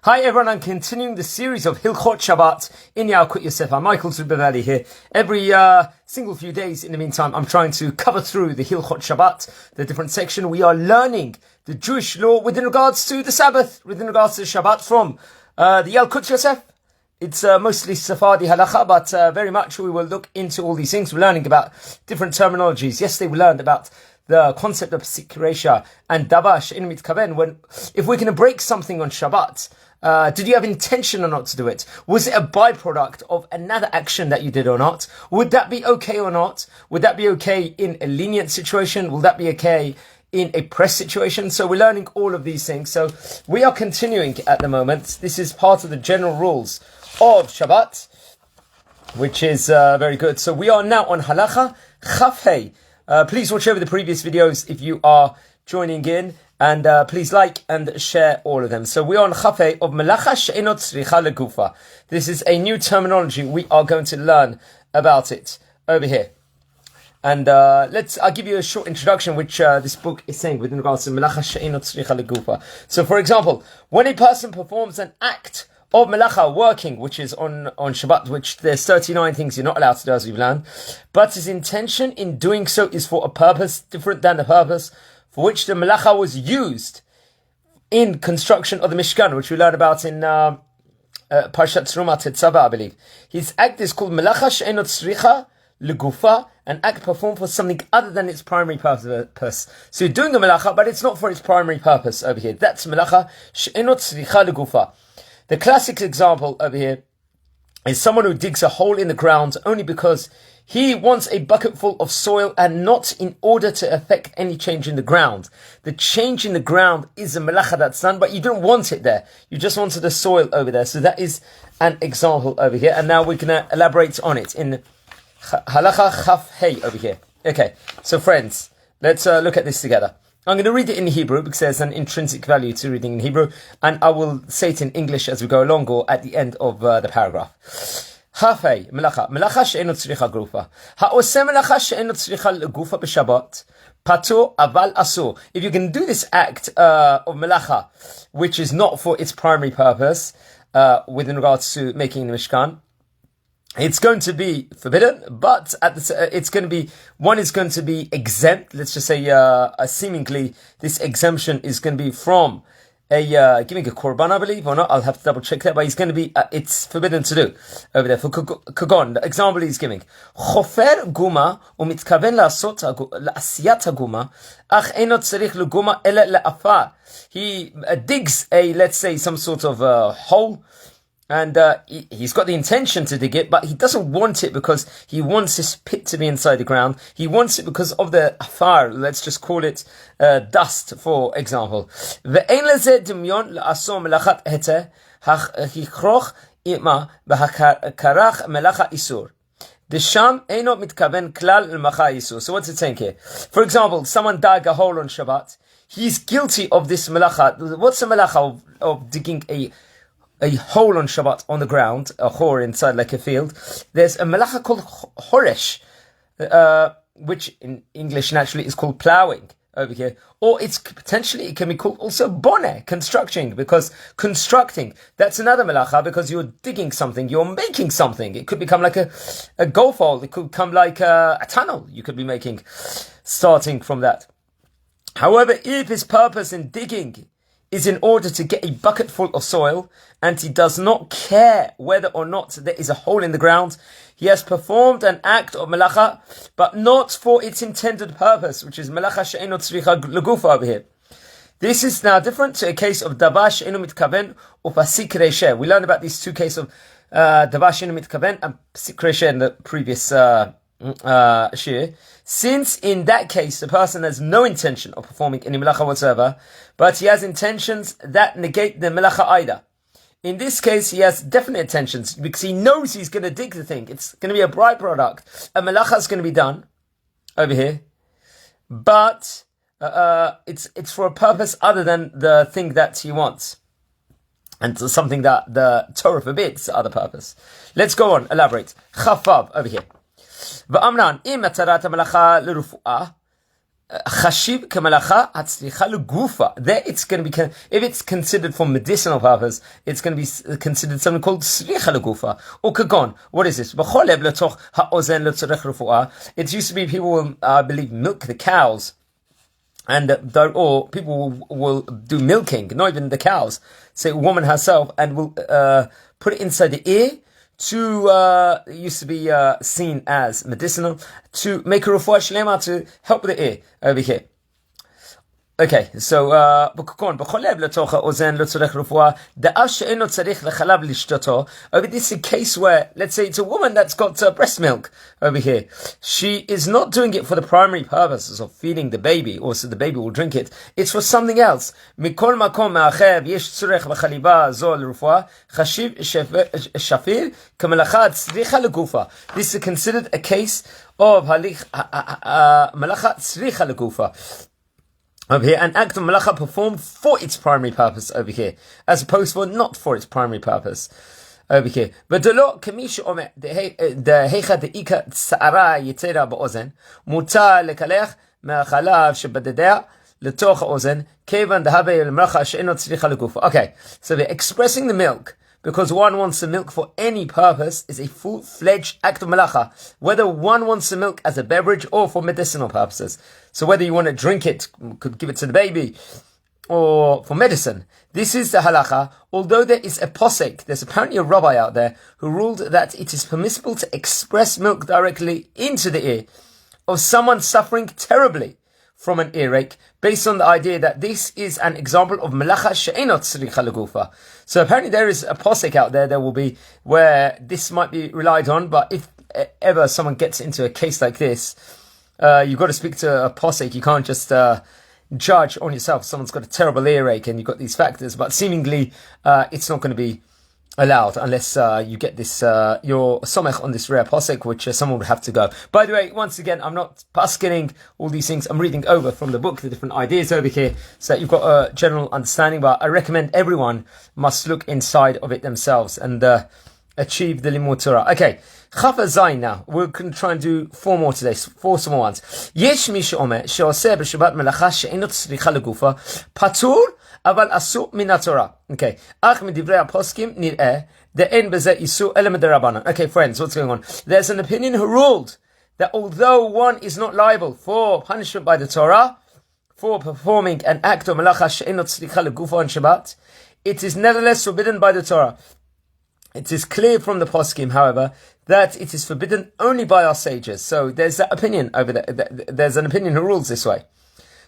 Hi everyone, I'm continuing the series of Hilchot Shabbat in Yalkut Yosef. I'm Michael Zuber here. Every single few days in the meantime, I'm trying to cover through the Hilchot Shabbat, the different section. We are learning the Jewish law within regards to the Sabbath, within regards to Shabbat from the Yalkut Yosef. It's mostly Sephardi Halacha, but very much we will look into all these things. We're learning about different terminologies. Yesterday we learned about the concept of Sikresha and Dabash in Mitkaven. If we're going to break something on Shabbat, did you have intention or not to do it? Was it a byproduct of another action that you did or not? Would that be okay or not? Would that be okay in a lenient situation? Will that be okay in a press situation? So we're learning all of these things. So we are continuing at the moment. This is part of the general rules of Shabbat, which is very good. So we are now on Halacha Chaf Hey. Please watch over the previous videos if you are joining in. And please like and share all of them. So we are on Chaf Hey of Melacha she'enot tzricha legufa. This is a new terminology. We are going to learn about it over here. And I'll give you a short introduction, which this book is saying within regards to Melacha she'enot tzricha legufa. So for example, when a person performs an act of Melacha, working, which is on Shabbat, which there's 39 things you're not allowed to do as we've learned, but his intention in doing so is for a purpose different than the purpose for which the Melacha was used in construction of the Mishkan, which we learned about in Parshat Terumat Tetzaveh, I believe. His act is called Melacha she'enot tzricha legufa, an act performed for something other than its primary purpose. So you're doing a Melacha, but it's not for its primary purpose over here. That's Melacha she'enot tzricha legufa. The classic example over here is someone who digs a hole in the ground only because he wants a bucket full of soil and not in order to affect any change in the ground. The change in the ground is a melacha that's done, but you don't want it there. You just wanted the soil over there. So that is an example over here. And now we're going to elaborate on it in Halacha Chaf Hey over here. Okay, so friends, let's look at this together. I'm going to read it in Hebrew because there's an intrinsic value to reading in Hebrew, and I will say it in English as we go along or at the end of the paragraph. Chafei, melacha she'enot tzricha gufa. Ha'oseh melacha she'enot tzricha gufa b'Shabbat, patur aval asur. If you can do this act of melacha, which is not for its primary purpose, within regards to making the Mishkan, it's going to be forbidden, but it's going to be, one is going to be exempt. Let's just say, seemingly, this exemption is going to be from giving a korban, I believe, or not. I'll have to double check that, but he's going to be, it's forbidden to do over there. For Kagon, the example he's giving. Chofer guma, umitkaven la'asiyat haguma, ach enot tzarich leguma ele le'afar. He digs let's say, some sort of hole, and he's got the intention to dig it, but he doesn't want it because he wants this pit to be inside the ground. He wants it because of the afar, let's just call it dust, for example. Ve'ein lezeh dimyon la'asor melachat heteh hachikroch ima b'hakarach melacha isur. Desham eino mitkaven klal l'macha isur. So what's it saying here? For example, someone dug a hole on Shabbat. He's guilty of this melacha. What's the melacha of digging a hole on Shabbat on the ground, a hor inside like a field? There's a melacha called horesh, which in English naturally is called ploughing over here. Or it can be called also boneh, constructing, because constructing, that's another melacha, because you're digging something, you're making something. It could become like a golf hole, it could come like a tunnel you could be making, starting from that. However, if his purpose in digging is in order to get a bucket full of soil, and he does not care whether or not there is a hole in the ground, he has performed an act of melacha, but not for its intended purpose, which is melacha she'enot tzricha legufa over here. This is now different to a case of davar she'eno mitkaven or pasik reisheh. We learned about these two cases of davar she'eno mitkaven and pasik reisheh in the previous shir. Since in that case the person has no intention of performing any melacha whatsoever, but he has intentions that negate the melacha either. In this case, he has definite intentions because he knows he's going to dig the thing. It's going to be a byproduct. A melacha is going to be done over here, but it's for a purpose other than the thing that he wants, and something that the Torah forbids, other purpose. Let's go on, elaborate. Chafav over here. V'amnan im matarat hamelacha lerufuah Chashiv k'melacha hatzricha legufa. There it's going to be, if it's considered for medicinal purpose, it's going to be considered something called tzricha legufa. Or kagon, what is this? It used to be people will, I believe, milk the cows. And or people will do milking, not even the cows. Say a woman herself, and will put it inside the ear to used to be seen as medicinal, to make a refuah shlema, to help with the ear over here. Okay, so over this is a case where, let's say it's a woman that's got breast milk over here. She is not doing it for the primary purposes of feeding the baby, or so the baby will drink it. It's for something else. This is considered a case of Melacha tzricha legufa. Over here, an act of Melacha performed for its primary purpose over here, as opposed for not for its primary purpose over here. But the law, kamish omer, the heicha the ika tsara yitzera ba'ozen, muta lekalech me'achalav shebadedea letoch ha'ozen, kevan dehabe el-melacha she'enot tzricha legufa. Okay, so they're expressing the milk, because one wants the milk for any purpose, is a full-fledged act of Melacha, whether one wants the milk as a beverage or for medicinal purposes. So whether you want to drink it, could give it to the baby, or for medicine. This is the halacha, although there is a posek, there's apparently a rabbi out there who ruled that it is permissible to express milk directly into the ear of someone suffering terribly from an earache, based on the idea that this is an example of Melacha she'enot tzricha legufa. So apparently there is a posek out there will be where this might be relied on, but if ever someone gets into a case like this, you've got to speak to a posek. You can't just judge on yourself. Someone's got a terrible earache and you've got these factors, but seemingly it's not going to be allowed unless you get this your somech on this rare posek, which someone would have to go. By the way, once again, I'm not paskening all these things. I'm reading over from the book the different ideas over here, so that you've got a general understanding. But I recommend everyone must look inside of it themselves and achieve the limud Torah. Okay, Chafa Zayin now. We're going to try and do 4 more today, 4 small ones. Yesh mi she'omer she'oseh b'Shabbat melacha she'enot tzricha legufa patur אבל אסור מן התורה. Okay. אך מדברי הפוסקים נראה דאין בזה איסור אלא מדרבנן. Okay, friends, what's going on? There's an opinion who ruled that although one is not liable for punishment by the Torah for performing an act of melacha she'enot tzricha legufa on Shabbat, it is nevertheless forbidden by the Torah. It is clear from the poskim, however, that it is forbidden only by our sages. So there's that opinion over there. There's an opinion who rules this way.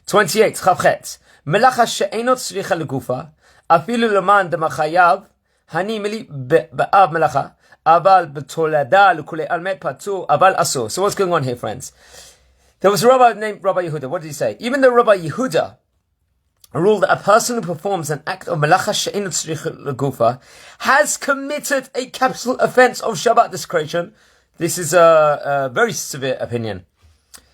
28. Chavchet. Melacha she'enot tzricha legufa, afilu leman demachayav, hani mili ba'av melacha, aval betolada l'kulei almet patu, aval asur. So what's going on here, friends? There was a rabbi named Rabbi Yehuda. What did he say? Even though Rabbi Yehuda ruled that a person who performs an act of melacha she'enot tzricha legufa has committed a capital offense of Shabbat desecration, this is a very severe opinion.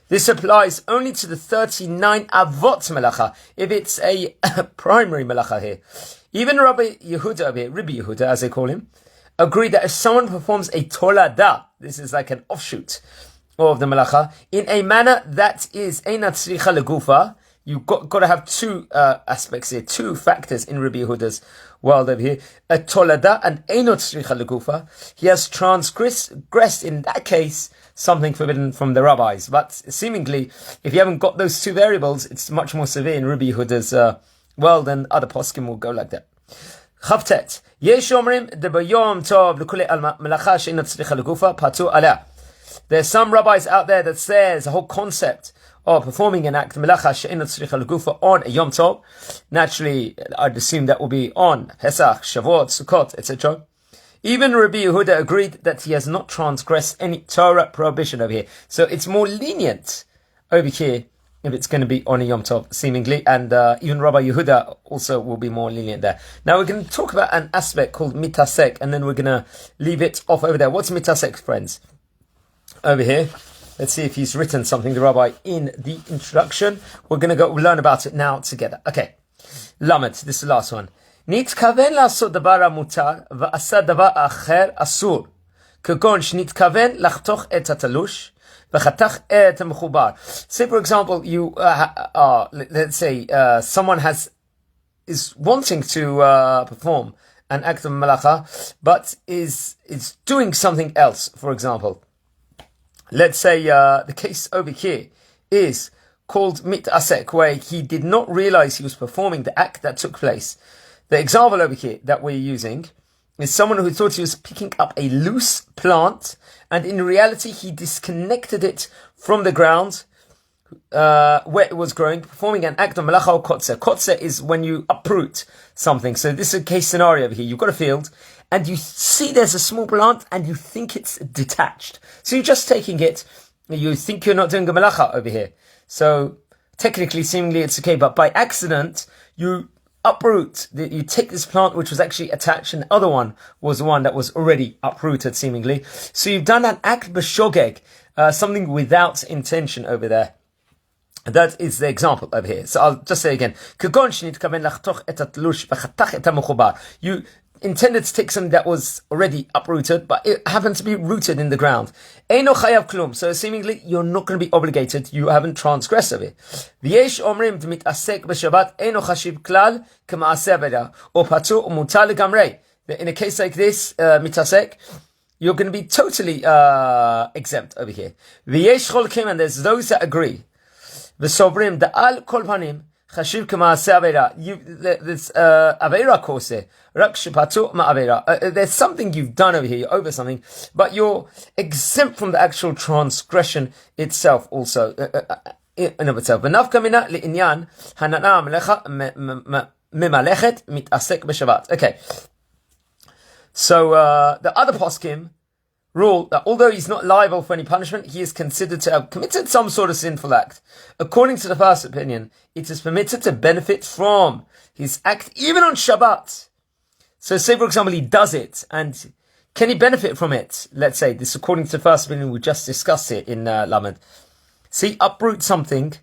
This applies only to the 39 avot melacha, if it's a primary melacha here. Even Rabbi Yehuda, as they call him, agreed that if someone performs a tolada, this is like an offshoot of the melacha, in a manner that is einat tzricha legufa, you've got to have 2 aspects here, 2 factors in Rabbi Yehuda's world over here. A tolada and einot tzricha legufa, he has transgressed in that case something forbidden from the rabbis. But seemingly, if you haven't got those 2 variables, it's much more severe in Rabbi Yehuda's world, and other poskim will go like that. Chavtet. Yesh omrim de bayom tov l'kulei melacha she'enot tzricha legufa patu aleh. There's some rabbis out there that says the whole concept of performing an act melacha she'enot tzricha legufa on a Yom Tov. Naturally, I'd assume that will be on Pesach, Shavuot, Sukkot, etc. Even Rabbi Yehuda agreed that he has not transgressed any Torah prohibition over here. So it's more lenient over here if it's going to be on a Yom Tov, seemingly. And even Rabbi Yehuda also will be more lenient there. Now we're going to talk about an aspect called Mitasek, and then we're going to leave it off over there. What's Mitasek, friends? Over here. Let's see if he's written something, the rabbi, in the introduction. We're going to go learn about it now together. Okay. Lamed, this is the last one. נתכוון לעשות דבר המותר ועשה דבר אחר אסור, כגון שנתכוון לחתוך את התלוש Say, for example, you let's say someone is wanting to perform an act of Melacha, but is doing something else, for example. Let's say the case over here is called Mitasek, where he did not realize he was performing the act that took place. The example over here that we're using is someone who thought he was picking up a loose plant, and in reality he disconnected it from the ground where it was growing, performing an act of Melacha or Kotze. Kotze is when you uproot something. So this is a case scenario over here. You've got a field, and you see there's a small plant, and you think it's detached. So you're just taking it, you think you're not doing a Melacha over here. So technically, seemingly it's okay, but by accident, you uproot, you take this plant which was actually attached, and the other one was the one that was already uprooted, seemingly. So you've done an act b'shogeg, something without intention over there. That is the example over here. So I'll just say again. You intended to take something that was already uprooted, but it happened to be rooted in the ground. So seemingly you're not going to be obligated. You haven't transgressed of it. In a case like this, Mitasek, you're going to be totally exempt over here. And there's those that agree. וסוברים דעל כל פנים חשיב כמעשה עבירה. This עבירה כעושה, רק שפטור מעבירה. There's something you've done over here, you're over something, but you're exempt from the actual transgression itself also, in of itself. ונפקא מינה לעניין הנאה המלאכה ממלאכת מתעסק בשבת. Okay. So the other poskim rule that although he's not liable for any punishment, he is considered to have committed some sort of sinful act. According to the first opinion, it is permitted to benefit from his act even on Shabbat. So say, for example, he does it, and can he benefit from it? Let's say, this according to the first opinion, we just discussed it in Lamed. So he uproots something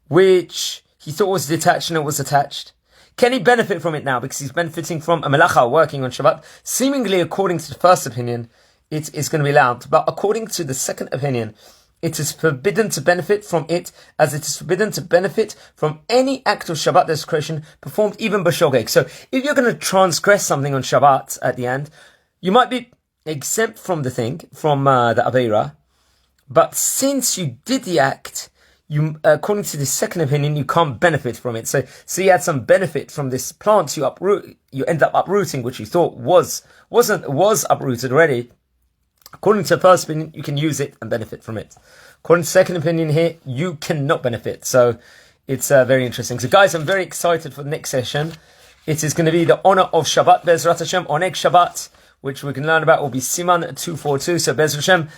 which he thought was detached and it was attached. Can he benefit from it now because he's benefiting from a Melacha working on Shabbat? Seemingly, according to the first opinion, it is going to be allowed. But according to the second opinion, it is forbidden to benefit from it, as it is forbidden to benefit from any act of Shabbat desecration performed even b'shogeg. So if you're going to transgress something on Shabbat at the end, you might be exempt from the thing, from the Aveira. But since you did the act, you, according to the second opinion, you can't benefit from it. So you had some benefit from this plant you end up uprooting, which you thought was uprooted already. According to the first opinion, you can use it and benefit from it. According to the second opinion here, you cannot benefit. So it's very interesting. So guys, I'm very excited for the next session. It is going to be the honor of Shabbat, Bezrat Hashem, Oneg Shabbat, which we can learn about will be Siman 242. So Bezrat Hashem,